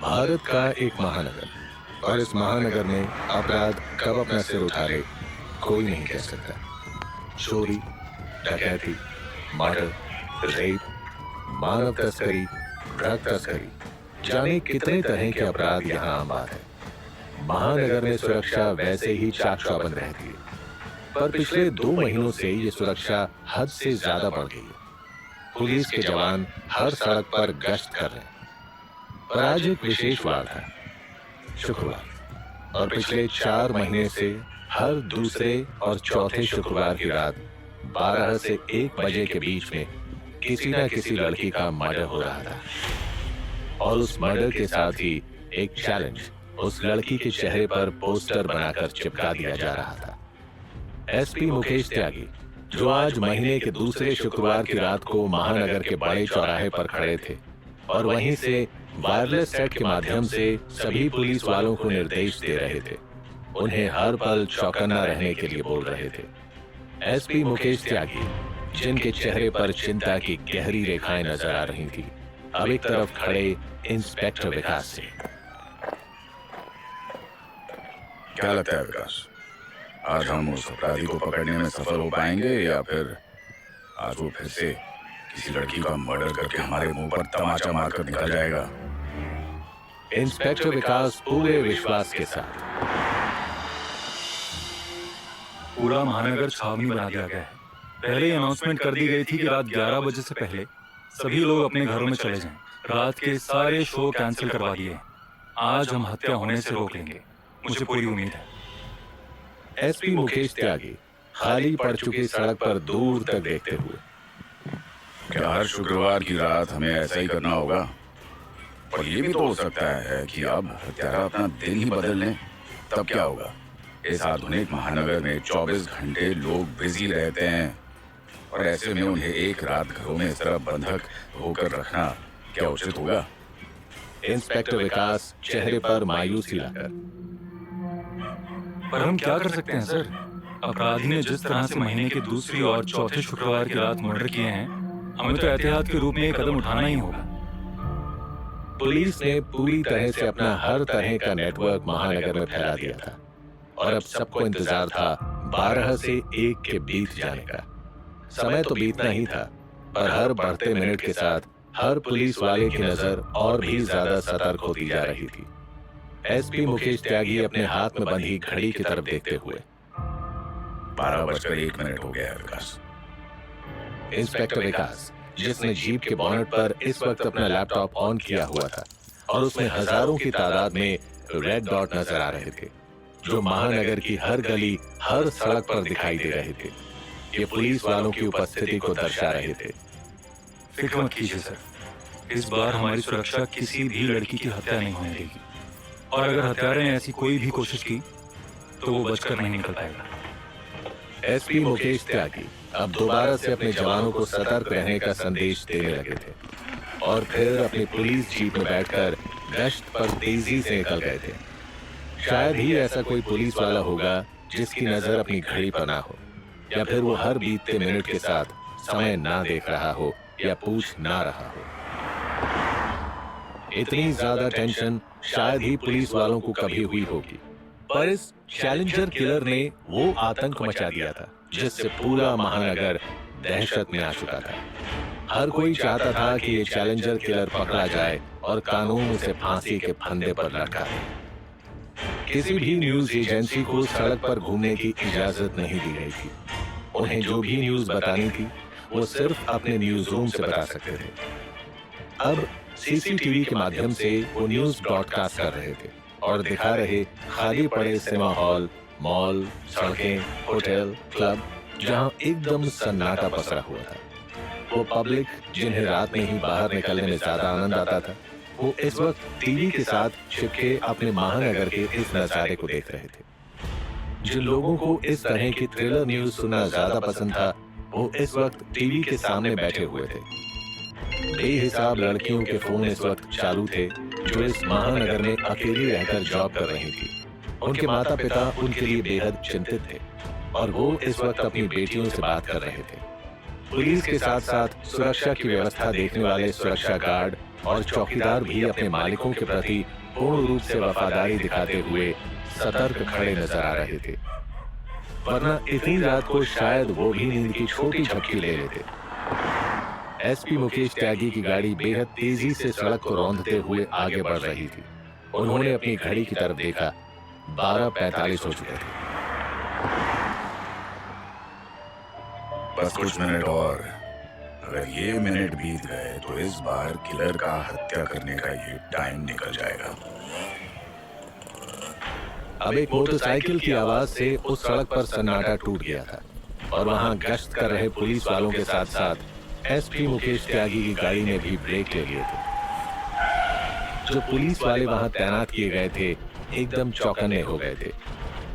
भारत का एक महानगर, और इस महानगर में अपराध कब अपना सिर उठा ले कोई नहीं कह सकता। चोरी, डकैती, मर्डर, रेप, मानव तस्करी, ड्रग तस्करी, जाने कितने तरह के अपराध यहाँ आम बात है। महानगर में सुरक्षा वैसे ही चाक चौबंद रहती है, पर पिछले 2 महीनों से ये सुरक्षा हद से ज्यादा बढ़ गई है। पुलिस के जवान हर सड़क पर गश्त कर रहे हैं। पर आज एक विशेष वार था, शुक्रवार, और पिछले 4 महीने से हर दूसरे और चौथे शुक्रवार की रात 12 से 1 बजे के बीच में किसी न किसी लड़की का मर्डर हो रहा था। और उस मर्डर के साथ ही एक चैलेंज उस लड़की के चेहरे पर पोस्टर बनाकर चिपका दिया जा रहा था। एसपी मुकेश त्यागी, जो आज महीने के दूसरे शुक्रवार की रात को महानगर के बड़े चौराहे पर खड़े थे और वहीं से वायरलेस सेट के माध्यम से सभी पुलिस वालों को निर्देश दे रहे थे, उन्हें हर पल चौकन्ना रहने के लिए बोल रहे थे। एसपी मुकेश त्यागी, जिनके चेहरे पर चिंता की गहरी रेखाएं नजर आ रही थी, अब एक तरफ खड़े इंस्पेक्टर विकास से। क्या लगता है विकास, आज हम उस अपराधी को पकड़ने में सफल हो पाएंगे या फिर आज वो फिर से किसी लड़की का मर्डर करके हमारे मुंह पर तमाचा मारकर निकल जाएगा? इंस्पेक्टर विकास पूरे विश्वास के साथ। पूरा महानगर छावनी बना दिया गया है। पहले ही अनाउंसमेंट कर दी गई थी कि रात 11 बजे से पहले सभी लोग अपने घरों में चले जाएं। रात के सारे शो कैंसिल करवा दिए। आज हम हत्या होने से रोक लेंगे, मुझे पूरी उम्मीद है। एसपी मुकेश त्यागी खाली पड़ चुकी सड़क पर दूर तक देखते हुए, क्या हर शुक्रवार की रात हमें ऐसा ही करना होगा? और ये भी तो हो सकता है कि अब हत्यारा अपना दिन ही बदल लें, तब क्या होगा? इस आधुनिक महानगर में 24 घंटे लोग बिजी रहते हैं और ऐसे में उन्हें एक रात घरों में इस तरह बंधक होकर रखना क्या उचित होगा? इंस्पेक्टर विकास चेहरे पर मायूसी लाकर, पर हम क्या कर सकते हैं सर? अपराधी ने जिस तरह से महीने के दूसरी और चौथे शुक्रवार की रात मर्डर किए हैं, हमें तो एहतियात के रूप में एक कदम उठाना ही होगा। पुलिस ने पूरी तरह से अपना हर तरह का नेटवर्क महानगर में फैला दिया था और अब सबको इंतजार था 12 से 1 के बीत जाने का। समय तो बीतना ही था, पर हर बढ़ते मिनट के साथ हर पुलिस वाले की नजर और भी ज्यादा सतर्क होती जा रही थी। एसपी मुकेश त्यागी अपने हाथ में बंधी घड़ी की तरफ देखते हुए, 12:01 हो गया है विकास। इंस्पेक्टर विकास, जिसने जीप के बॉनेट पर इस वक्त अपना लैपटॉप ऑन किया हुआ था और उसमें हजारों की तादाद में रेड डॉट नजर आ रहे थे, जो महानगर की हर गली, हर सड़क पर दिखाई दे रहे थे। ये पुलिस वालों की उपस्थिति को दर्शा रहे थे। फिक्र मत कीजिए सर, इस बार हमारी सुरक्षा किसी भी लड़की की हत्या नहीं होने देगी, और अगर हत्यारे ने ऐसी कोई भी कोशिश की तो वो बचकर नहीं निकल पाएगा। एसपी मुकेश त्यागी अब दोबारा से अपने जवानों को सतर्क रहने का संदेश देने लगे थे और फिर अपनी पुलिस जीप में बैठकर गश्त पर तेजी से निकल गए थे। शायद ही ऐसा कोई पुलिस वाला होगा जिसकी नजर अपनी घड़ी पर ना हो, या फिर वो हर बीतते मिनट के साथ समय ना देख रहा हो या पूछ ना रहा हो। इतनी ज्यादा टेंशन शायद ही पुलिस वालों को कभी हुई होगी, पर इस चैलेंजर किलर ने वो आतंक मचा दिया था जिससे पूरा महानगर दहशत में आ चुका था। हर कोई चाहता था कि ये चैलेंजर किलर पकड़ा जाए और कानून उसे फांसी के फंदे पर लटका दे। किसी भी न्यूज एजेंसी को सड़क पर घूमने की इजाजत नहीं दी गई थी। उन्हें जो भी न्यूज बतानी थी वो सिर्फ अपने न्यूज रूम से बता सकते थे। अब सीसीटीवी के माध्यम से वो न्यूज ब्रॉडकास्ट कर रहे थे और दिखा रहे खाली पड़े सिनेमा हॉल, मॉल, सड़कें, होटल, क्लब, जहां एकदम सन्नाटा पसरा हुआ था। वो पब्लिक जिन्हें रात में ही बाहर निकलने में ज्यादा आनंद आता था, वो इस वक्त टीवी के साथ चिपके अपने महानगर के इस नजारे को देख रहे थे। जिन लोगों को इस तरह की थ्रिलर न्यूज सुनना ज्यादा पसंद था, वो इस वक्त टीवी के सामने बैठे हुए थे। बेहिसाब लड़कियों के फोन इस वक्त चालू थे जो इस महानगर में अकेली रहकर जॉब कर रही थी। उनके माता पिता उनके लिए बेहद चिंतित थे और वो इस वक्त अपनी बेटियों से बात कर रहे थे। पुलिस के साथ साथ सुरक्षा की व्यवस्था देखने वाले सुरक्षा गार्ड और चौकीदार भी अपने मालिकों के प्रति पूर्ण रूप से वफादारी दिखाते हुए सतर्क खड़े नजर आ रहे थे, वरना इतनी रात को शायद वो भी नींद की छोटी झपकी ले लेते। एसपी मुकेश त्यागी की गाड़ी बेहद तेजी से सड़क को रौंदते हुए आगे बढ़ रही थी। उन्होंने अपनी घड़ी की तरफ देखा, 12:45 हो चुके थे। बस कुछ मिनट और, अगर ये मिनट बीत गए तो इस बार किलर का हत्या करने का ये टाइम निकल जाएगा। अब एक मोटरसाइकिल की आवाज से उस सड़क पर सन्नाटा टूट गया था और वहां गश्त कर रहे पुलिस वालों के साथ साथ एसपी मुकेश त्यागी की गाड़ी ने भी ब्रेक ले लिए थे। जो पुलिस वाले वहां तैनात किए गए थे एकदम चौकन्ने हो गए थे।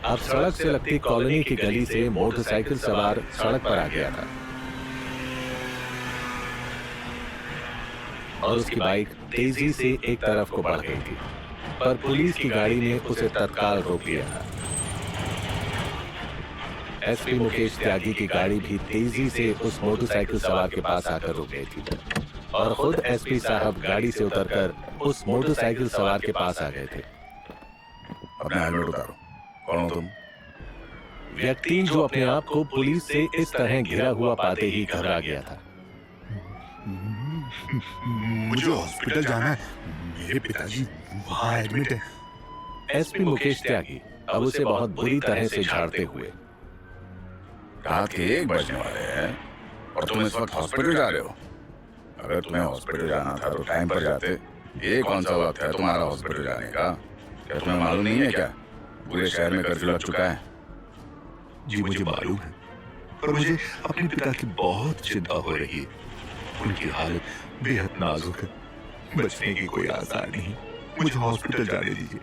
अब सड़क से लगती कॉलोनी की गली से मोटरसाइकिल सवार सड़क पर आ गया था और उसकी बाइक तेजी से एक तरफ को बढ़ गई थी, पर पुलिस की गाड़ी ने उसे तत्काल रोक लिया था। एसपी मुकेश त्यागी की गाड़ी भी तेजी से उस मोटरसाइकिल सवार के पास आकर रुक गई थी और खुद एसपी साहब गाड़ी से उतरकर उस मोटरसाइकिल सवार के पास आ गए थे। अपना हेलमेट उतारो। कौन हो तुम? व्यक्ति जो अपने आप को पुलिस से इस तरह घिरा हुआ पाते ही घबरा गया था। मुझे हॉस्पिटल जाना है, मेरे पिताजी वहाँ एडमिट है। एसपी मुकेश त्यागी अब उसे बहुत बुरी तरह से झाड़ते हुए, रात के 1 बजने वाले हैं और तुम इस वक्त हॉस्पिटल जा रहे हो? अगर तुम्हें हॉस्पिटल जाना था तो टाइम पर जाते। ये कौन सा वक्त है तुम्हारा हॉस्पिटल जाने का? क्या तुम्हें मालूम नहीं है क्या पूरे शहर में कर्फ्यू लग चुका है? जी मुझे मालूम है, पर मुझे अपने पिता की बहुत चिंता हो रही है। उनकी हालत बेहद नाजुक है, बचने की कोई आसार नहीं। मुझे हॉस्पिटल जाने दीजिए,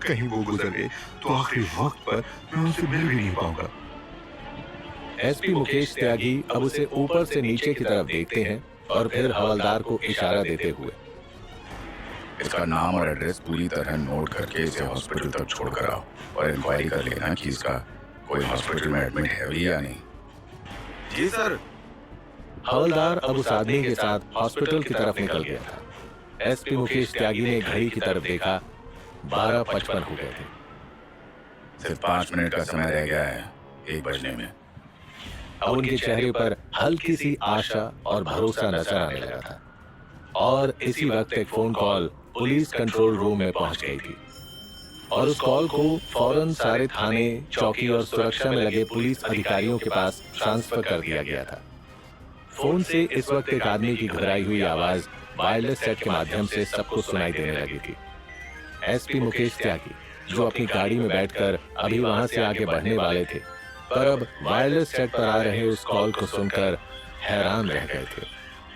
कहीं वो गुजर गए तो आखिरी वक्त पर मैं उनसे मिल भी नहीं पाऊंगा। एसपी मुकेश त्यागी अब उसे ऊपर से नीचे की तरफ देखते हैं और फिर हवलदार को इशारा देते हुए, इसका नाम और एड्रेस पूरी तरह नोट करके इसे हॉस्पिटल तक छोड़कर आओ और इंक्वायरी कर लेना कि इसका कोई हॉस्पिटल में एडमिट है भी या नहीं। जी सर। हवलदार अब उस आदमी के साथ हॉस्पिटल की तरफ निकल गया था। एसपी मुकेश त्यागी ने घड़ी की तरफ देखा, 12:55 हो गए थे। सिर्फ 5 मिनट का समय रह गया है 1 बजने में। अब उनके चेहरे पर हल्की सी आशा और भरोसा नजर आने लगा था और इसी वक्त एक phone call police control room में पहुंच गई थी और उस कॉल को फौरन सारे थाने, चौकी और सुरक्षा में लगे पुलिस अधिकारियों के पास ट्रांसफर कर दिया गया था। फोन से इस वक्त एक आदमी की घबराई हुई आवाज वायरलेस सेट के माध्यम से सबको सुनाई देने लगी थी। एसपी मुकेश त्यागी जो अपनी गाड़ी में बैठकर अभी वहां से आगे बढ़ने वाले थे, पर अब वायरलेस सेट पर आ रहे उस कॉल को सुनकर हैरान रह गए थे।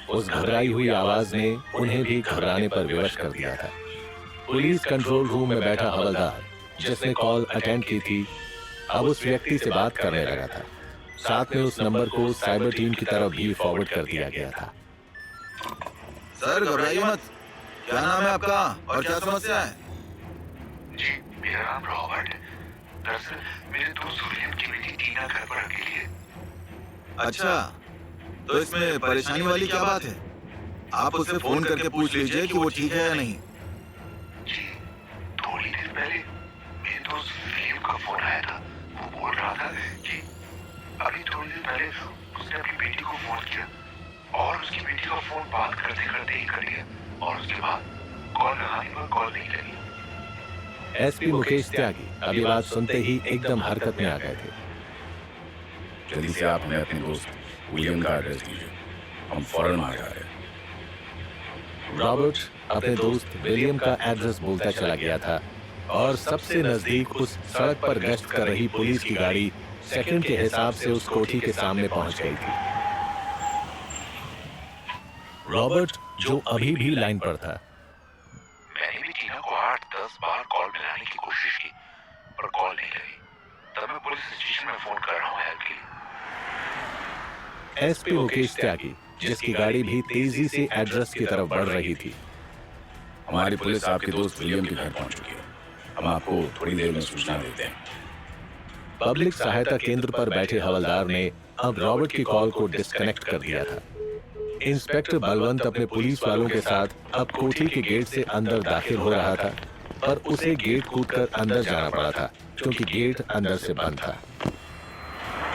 उस घबराई हुई आवाज ने उन्हें भी घबराने पर विवश कर दिया था। पुलिस कंट्रोल रूम में बैठा हवलदार जिसने कॉल अटेंड की थी अब उस व्यक्ति से बात करने लगा था। साथ में उस नंबर को साइबर टीम की तरफ भी फॉरवर्ड कर दिया गया था। सर घबराइए मत, क्या नाम है आपका और क्या समस्या है? जी मेरा नाम रॉबर्ट है। दरअसल मेरे दोस्त विलियम की बेटी टीना घर पर अकेली है। अच्छा, तो इसमें परेशानी वाली क्या बात है? आप उससे फोन करके पूछ लीजिए कि वो ठीक है या नहीं। जी थोड़ी देर पहले मेरे दोस्त विलियम का फोन आया था। वो बोल रहा था कि अभी थोड़ी देर पहले उसने अपनी बेटी को फोन किया और उसकी बेटी का फोन बात करते करते ही कर दिया और उसके बाद कॉल लगाने पर कॉल नहीं लगी। एसपी मुकेश त्यागी अभी बात सुनते ही एकदम हरकत में आ गए थे। जल्दी से आप हमें अपने दोस्त विलियम का एड्रेस दीजिए, हम फौरन आ जा रहे हैं। रॉबर्ट अपने दोस्त विलियम का एड्रेस बोलता चला गया था और सबसे नजदीक उस सड़क पर गश्त कर रही पुलिस की गाड़ी सेकंड के हिसाब से उस कोठी के सामने पहुंच गई थी। रॉबर्ट जो अभी भी लाइन पर था, मैंने भी टीना को 8-10 बार कॉल मिलाने की कोशिश की पर कॉल नहीं लगी। तब मैं पुलिस स्टेशन में फोन कर रहा हूँ हेल्प के लिए। एसपी मुकेश त्यागी जिसकी गाड़ी भी तेजी से एड्रेस की तरफ बढ़ रही थी। हमारी पुलिस आपके दोस्त विलियम के घर पहुंच चुकी है। हम आपको थोड़ी देर में सूचना देते हैं। पब्लिक सहायता केंद्र पर बैठे हवलदार ने अब रॉबर्ट की कॉल को डिस्कनेक्ट कर दिया था। इंस्पेक्टर बलवंत अपने पुलिस वालों के साथ अब कोठी के गेट से अंदर दाखिल हो रहा था, पर उसे गेट कूदकर अंदर जाना पड़ा था क्योंकि गेट अंदर से बंद था।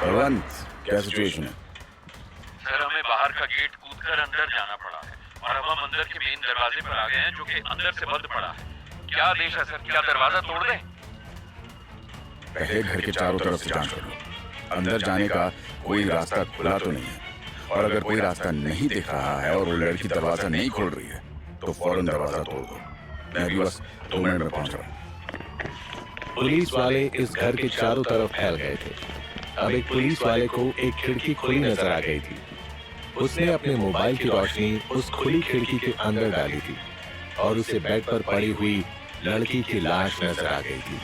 बलवंत, क्या सिचुएशन है? सर, हमें बाहर का गेट कूदकर अंदर जाना पड़ा है और अब हम अंदर के मेन दरवाजे पर आ गए हैं जो कि अंदर से बंद पड़ा है। क्या आदेश है सर? क्या दरवाजा तोड़ दें? पहले घर के चारों तरफ से जांच कर लो, अंदर जाने का कोई रास्ता खुला तो नहीं है, और अगर कोई रास्ता नहीं दिख रहा है और वो लड़की दरवाजा नहीं खोल रही है तो फौरन दरवाजा तोड़ दो। मैं भी बस 2 मिनट में पहुंच रहा हूं। पुलिस वाले इस घर के चारों तरफ फैल गए थे। अब एक पुलिस वाले को एक खिड़की खुली नजर आ गई थी। उसने अपने मोबाइल की रोशनी उस खुली खिड़की के अंदर डाली थी और उसे बेड पर पड़ी हुई लड़की की लाश नजर आ गई थी।